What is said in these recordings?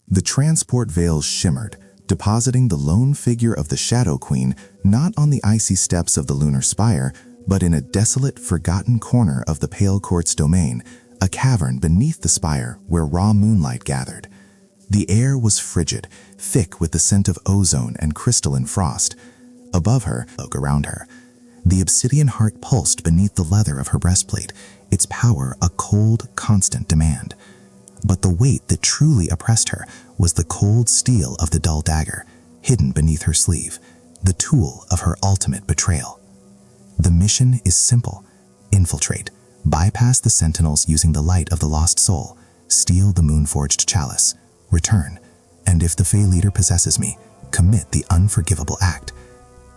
The transport veils shimmered, depositing the lone figure of the Shadow Queen not on the icy steps of the lunar spire, but in a desolate, forgotten corner of the Pale Court's domain, a cavern beneath the spire where raw moonlight gathered. The air was frigid, thick with the scent of ozone and crystalline frost. Above her, around her, the obsidian heart pulsed beneath the leather of her breastplate, its power a cold, constant demand. But the weight that truly oppressed her was the cold steel of the dull dagger, hidden beneath her sleeve, the tool of her ultimate betrayal. The mission is simple: infiltrate, bypass the sentinels using the light of the lost soul, steal the moon-forged chalice, return, and if the Fey leader possesses me, commit the unforgivable act.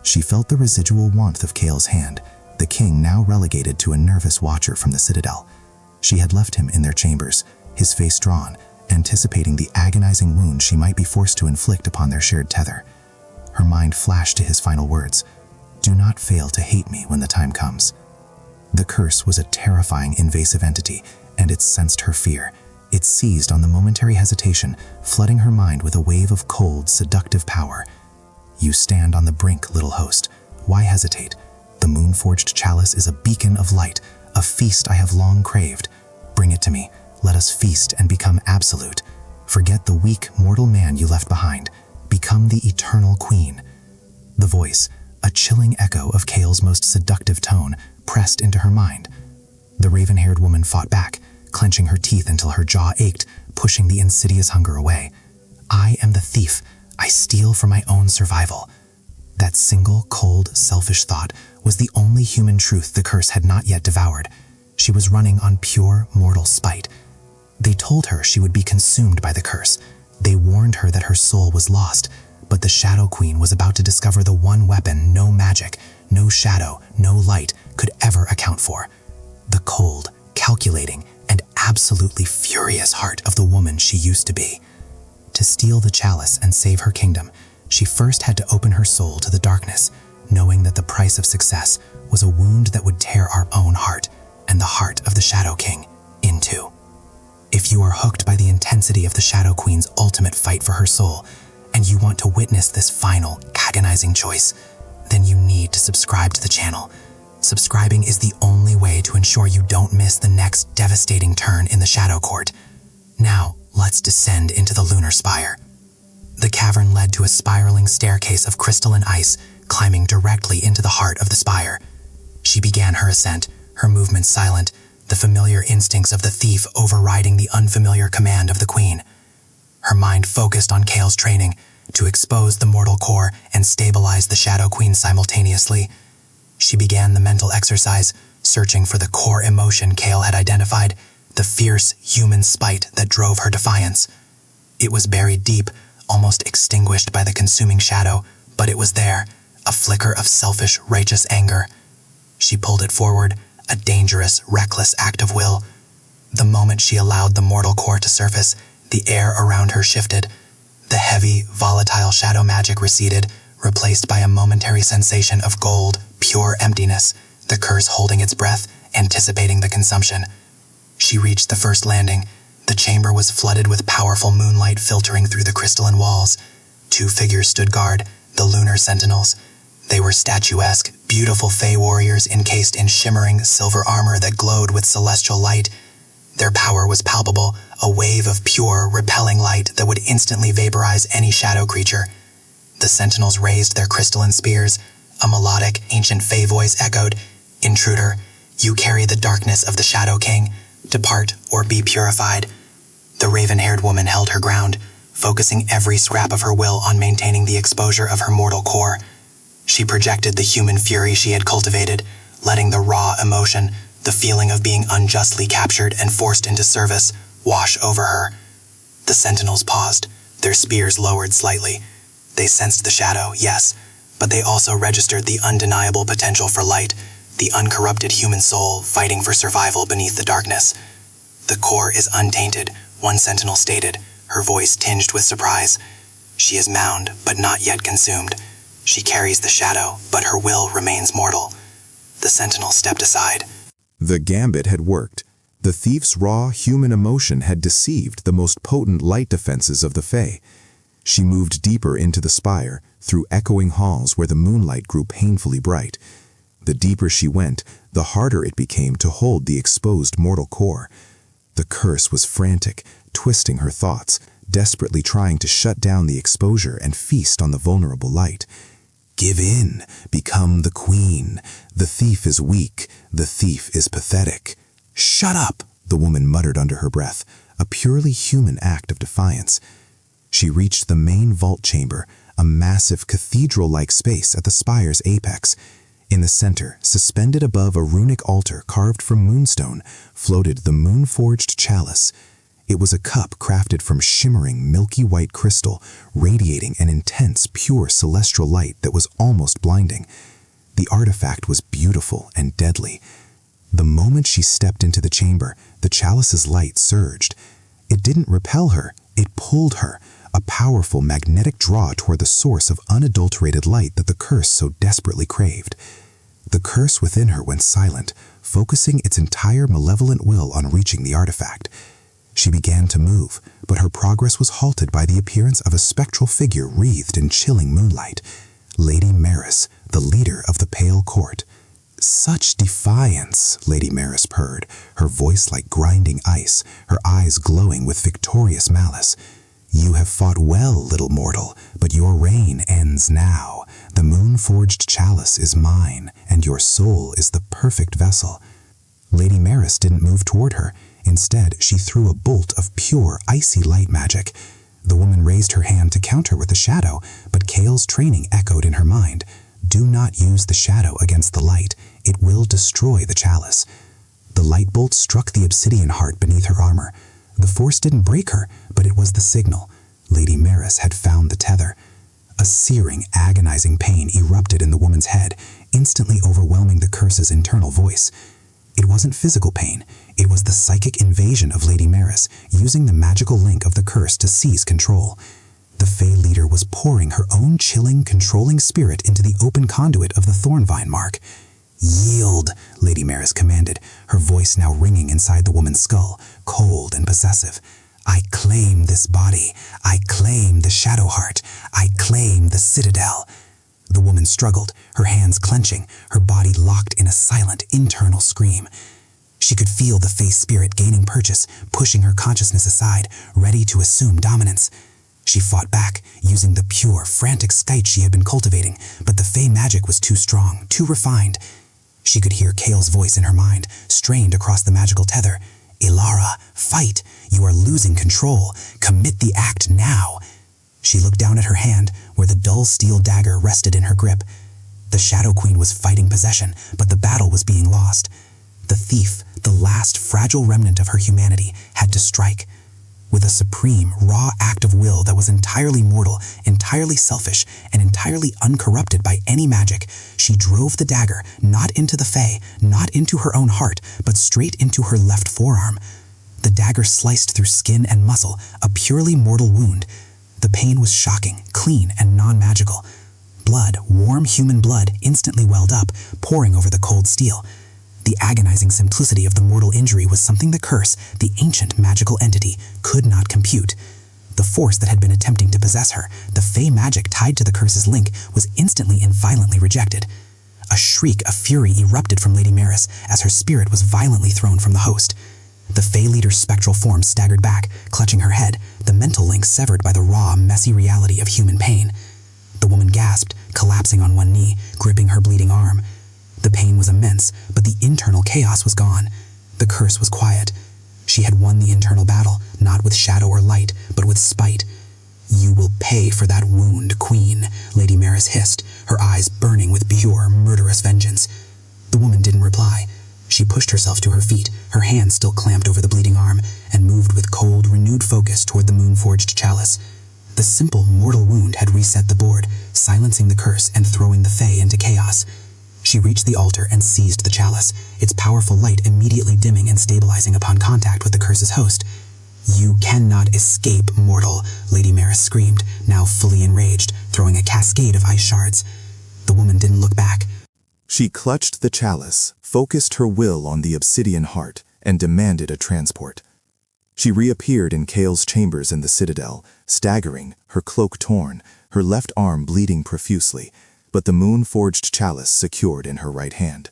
She felt the residual warmth of Kale's hand, the king now relegated to a nervous watcher from the citadel. She had left him in their chambers, his face drawn, anticipating the agonizing wound she might be forced to inflict upon their shared tether. Her mind flashed to his final words: "Do not fail to hate me when the time comes." The curse was a terrifying, invasive entity, and it sensed her fear. It seized on the momentary hesitation, flooding her mind with a wave of cold, seductive power. "You stand on the brink, little host. Why hesitate? The moon-forged chalice is a beacon of light, a feast I have long craved. Bring it to me. Let us feast and become absolute. Forget the weak, mortal man you left behind. Become the eternal queen." The voice, a chilling echo of Kale's most seductive tone, pressed into her mind. The raven-haired woman fought back, clenching her teeth until her jaw ached, pushing the insidious hunger away. "I am the thief. I steal for my own survival." That single, cold, selfish thought was the only human truth the curse had not yet devoured. She was running on pure, mortal spite. They told her she would be consumed by the curse. They warned her that her soul was lost, but the Shadow Queen was about to discover the one weapon no magic, no shadow, no light could ever account for: the cold, calculating, and absolutely furious heart of the woman she used to be. To steal the chalice and save her kingdom, she first had to open her soul to the darkness, knowing that the price of success was a wound that would tear our own heart, and the heart of the Shadow King, in two. If you are hooked by the intensity of the Shadow Queen's ultimate fight for her soul, and you want to witness this final, agonizing choice, then you need to subscribe to the channel. Subscribing is the only way to ensure you don't miss the next devastating turn in the Shadow Court. Now, let's descend into the lunar spire. The cavern led to a spiraling staircase of crystalline ice, climbing directly into the heart of the spire. She began her ascent, her movements silent, the familiar instincts of the thief overriding the unfamiliar command of the queen. Her mind focused on Kale's training, to expose the mortal core and stabilize the Shadow Queen simultaneously. She began the mental exercise, searching for the core emotion Kale had identified, the fierce human spite that drove her defiance. It was buried deep, almost extinguished by the consuming shadow, but it was there, a flicker of selfish, righteous anger. She pulled it forward, a dangerous, reckless act of will. The moment she allowed the mortal core to surface, the air around her shifted. The heavy, volatile shadow magic receded, replaced by a momentary sensation of gold, pure emptiness, the curse holding its breath, anticipating the consumption. She reached the first landing. The chamber was flooded with powerful moonlight filtering through the crystalline walls. Two figures stood guard, the lunar sentinels. They were statuesque, beautiful Fey warriors encased in shimmering silver armor that glowed with celestial light. Their power was palpable, a wave of pure, repelling light that would instantly vaporize any shadow creature. The sentinels raised their crystalline spears. A melodic, ancient Fey voice echoed, "Intruder, you carry the darkness of the Shadow King. Depart or be purified." The raven-haired woman held her ground, focusing every scrap of her will on maintaining the exposure of her mortal core. She projected the human fury she had cultivated, letting the raw emotion, the feeling of being unjustly captured and forced into service, wash over her. The sentinels paused, their spears lowered slightly. They sensed the shadow, yes, but they also registered the undeniable potential for light, the uncorrupted human soul fighting for survival beneath the darkness. "The core is untainted," one sentinel stated, her voice tinged with surprise. "She is mound, but not yet consumed. She carries the shadow, but her will remains mortal." The sentinel stepped aside. The gambit had worked. The thief's raw human emotion had deceived the most potent light defenses of the Fae. She moved deeper into the spire, through echoing halls where the moonlight grew painfully bright. The deeper she went, the harder it became to hold the exposed mortal core. The curse was frantic, twisting her thoughts, desperately trying to shut down the exposure and feast on the vulnerable light. Give in, become the queen. The thief is weak, the thief is pathetic. Shut up, the woman muttered under her breath, a purely human act of defiance. She reached the main vault chamber, a massive cathedral-like space at the spire's apex. In the center, suspended above a runic altar carved from moonstone, floated the moon-forged chalice. It was a cup crafted from shimmering, milky white crystal, radiating an intense, pure celestial light that was almost blinding. The artifact was beautiful and deadly. The moment she stepped into the chamber, the chalice's light surged. It didn't repel her, it pulled her, a powerful magnetic draw toward the source of unadulterated light that the curse so desperately craved. The curse within her went silent, focusing its entire malevolent will on reaching the artifact. She began to move, but her progress was halted by the appearance of a spectral figure wreathed in chilling moonlight. Lady Maris, the leader of the Pale Court. Such defiance, Lady Maris purred, her voice like grinding ice, her eyes glowing with victorious malice. You have fought well, little mortal, but your reign ends now. The moon-forged chalice is mine, and your soul is the perfect vessel. Lady Maris didn't move toward her. Instead, she threw a bolt of pure, icy light magic. The woman raised her hand to counter with a shadow, but Kale's training echoed in her mind. Do not use the shadow against the light. It will destroy the chalice. The light bolt struck the obsidian heart beneath her armor. The force didn't break her, but it was the signal. Lady Maris had found the tether. A searing, agonizing pain erupted in the woman's head, instantly overwhelming the curse's internal voice. It wasn't physical pain. It was the psychic invasion of Lady Maris, using the magical link of the curse to seize control. The Fae leader was pouring her own chilling, controlling spirit into the open conduit of the Thornvine mark. Yield, Lady Maris commanded, her voice now ringing inside the woman's skull, cold and possessive. I claim this body. I claim the shadow heart. I claim the citadel. The woman struggled, her hands clenching, her body locked in a silent, internal scream. She could feel the Fae spirit gaining purchase, pushing her consciousness aside, ready to assume dominance. She fought back, using the pure, frantic skite she had been cultivating, but the Fae magic was too strong, too refined. She could hear Kale's voice in her mind, strained across the magical tether. Ilara, fight! You are losing control. Commit the act now. She looked down at her hand, where the dull steel dagger rested in her grip. The Shadow Queen was fighting possession, but the battle was being lost. The thief, the last fragile remnant of her humanity, had to strike. With a supreme, raw act of will that was entirely mortal, entirely selfish, and entirely uncorrupted by any magic, she drove the dagger not into the Fae, not into her own heart, but straight into her left forearm. The dagger sliced through skin and muscle, a purely mortal wound. The pain was shocking, clean, and non-magical. Blood, warm human blood, instantly welled up, pouring over the cold steel. The agonizing simplicity of the mortal injury was something the curse, the ancient magical entity, could not compute. The force that had been attempting to possess her, the Fae magic tied to the curse's link, was instantly and violently rejected. A shriek of fury erupted from Lady Maris as her spirit was violently thrown from the host. The Fae leader's spectral form staggered back, clutching her head, the mental link severed by the raw, messy reality of human pain. The woman gasped, collapsing on one knee, gripping her bleeding arm. The pain was immense, but the internal chaos was gone. The curse was quiet. She had won the internal battle, not with shadow or light, but with spite. You will pay for that wound, Queen, Lady Maris hissed, her eyes burning with pure, murderous vengeance. The woman didn't reply. She pushed herself to her feet, her hand still clamped over the bleeding arm, and moved with cold, renewed focus toward the moon-forged chalice. The simple, mortal wound had reset the board, silencing the curse and throwing the Fae into chaos. She reached the altar and seized the chalice, its powerful light immediately dimming and stabilizing upon contact with the curse's host. You cannot escape, mortal, Lady Maris screamed, now fully enraged, throwing a cascade of ice shards. The woman didn't look back. She clutched the chalice, focused her will on the obsidian heart, and demanded a transport. She reappeared in Kale's chambers in the citadel, staggering, her cloak torn, her left arm bleeding profusely, but the moon-forged chalice secured in her right hand.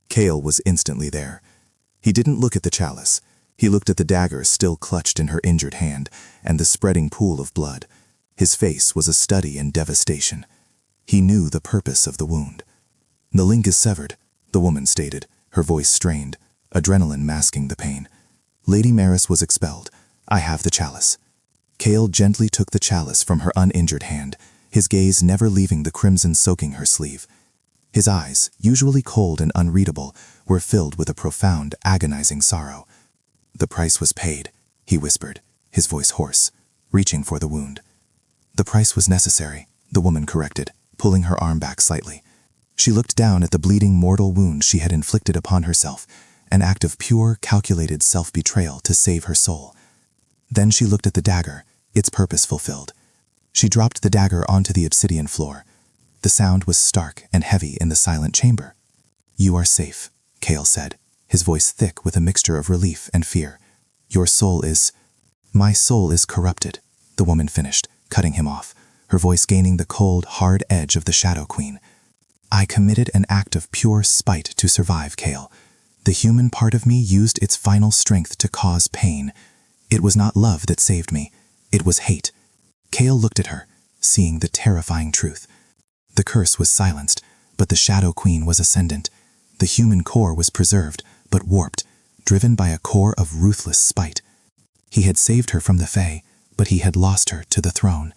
Kale was instantly there. He didn't look at the chalice. He looked at the dagger still clutched in her injured hand and the spreading pool of blood. His face was a study in devastation. He knew the purpose of the wound. "The link is severed," the woman stated, her voice strained, adrenaline masking the pain. Lady Maris was expelled. "I have the chalice." Kale gently took the chalice from her uninjured hand, his gaze never leaving the crimson soaking her sleeve. His eyes, usually cold and unreadable, were filled with a profound, agonizing sorrow. "The price was paid," he whispered, his voice hoarse, reaching for the wound. "The price was necessary," the woman corrected, pulling her arm back slightly. She looked down at the bleeding mortal wound she had inflicted upon herself, an act of pure, calculated self-betrayal to save her soul. Then she looked at the dagger, its purpose fulfilled. She dropped the dagger onto the obsidian floor. The sound was stark and heavy in the silent chamber. "You are safe," Kale said, his voice thick with a mixture of relief and fear. "Your soul is—" "My soul is corrupted," the woman finished, cutting him off, her voice gaining the cold, hard edge of the Shadow Queen. "I committed an act of pure spite to survive, Kale. The human part of me used its final strength to cause pain. It was not love that saved me. It was hate." Kale looked at her, seeing the terrifying truth. The curse was silenced, but the Shadow Queen was ascendant. The human core was preserved, but warped, driven by a core of ruthless spite. He had saved her from the Fae, but he had lost her to the throne.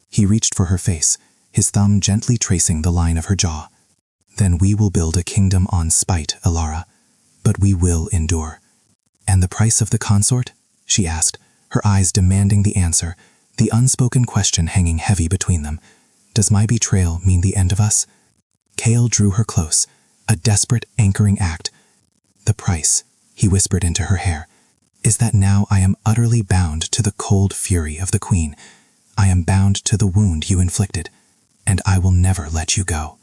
He reached for her face, his thumb gently tracing the line of her jaw. "Then we will build a kingdom on spite, Alara. But we will endure." "And the price of the consort?" she asked, her eyes demanding the answer, the unspoken question hanging heavy between them. "Does my betrayal mean the end of us?" Kale drew her close, a desperate anchoring act. "The price," he whispered into her hair, "is that now I am utterly bound to the cold fury of the Queen. I am bound to the wound you inflicted, and I will never let you go."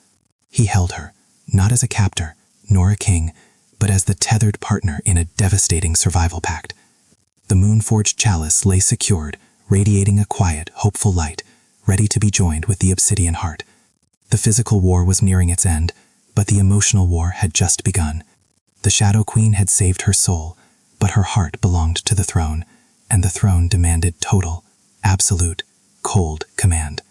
He held her, not as a captor, nor a king, but as the tethered partner in a devastating survival pact. The moon-forged chalice lay secured, radiating a quiet, hopeful light, ready to be joined with the obsidian heart. The physical war was nearing its end, but the emotional war had just begun. The Shadow Queen had saved her soul, but her heart belonged to the throne, and the throne demanded total, absolute, cold command.